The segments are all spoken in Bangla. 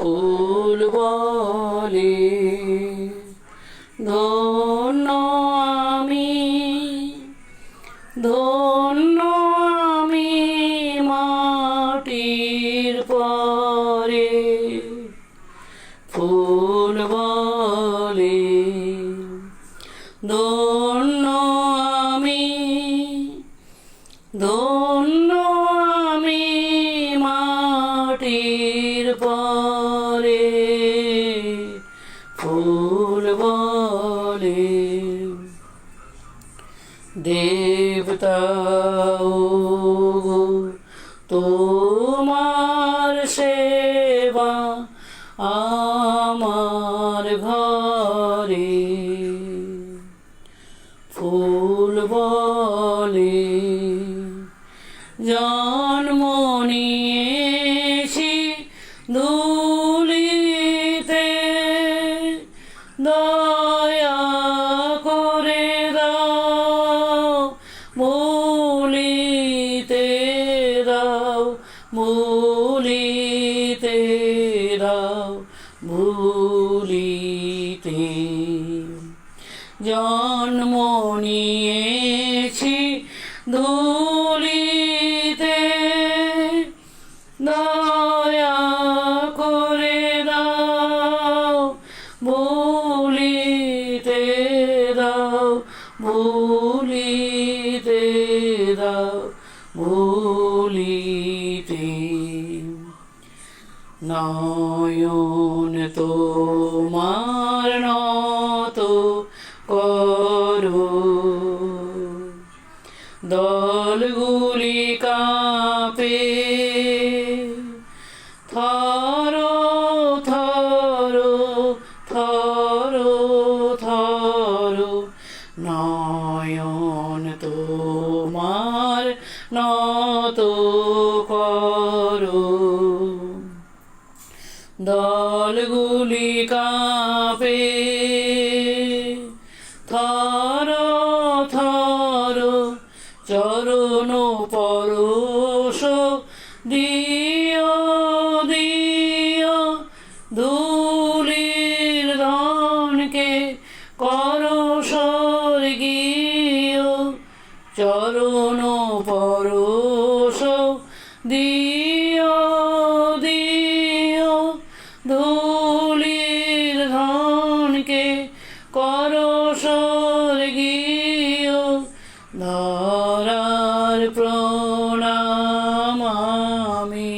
ফুল বলে ধন্য আমি, ধন্য আমি মাটির পরে। ফুল বলে ধন্য আমি, ধন্য আমি মাটির পরে। ফুল বলে দেবতাও তোমার সেবা আমার ঘরে। ফুল বলে জন্ম নিয়েছি ধুলিতে, দয়া করে দাও ভুলিতে দাও, ভুলিতে দাও, ভুলিতে। জন্ম নিয়েছি ধুলিতে, দয়া করে দাও ভুলিতে দাও, ভুলিতে দাও, ভুলিতে। নয়ন তোমার নত করো, দলগুলি কাঁপে থরো থরো থরো থরো। নয়ন তোমার নত করো, দলগুলি কাঁপে থরো থরো। চরণ পরশ দিও দিও, ধুলির ধনকে করো স্বর্গীয়। চরণ পরশ দিও দিও, ধুলির ধনকে করো স্বর্গীয়। ধরার প্রণাম আমি,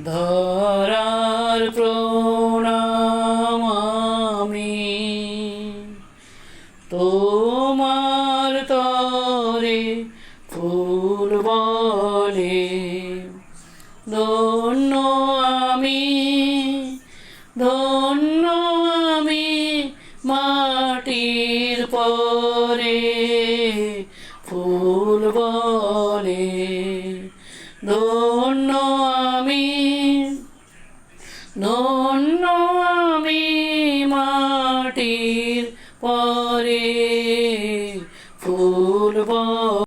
ধরার প্রণাম আমি, তোমার তরে ফুল বলে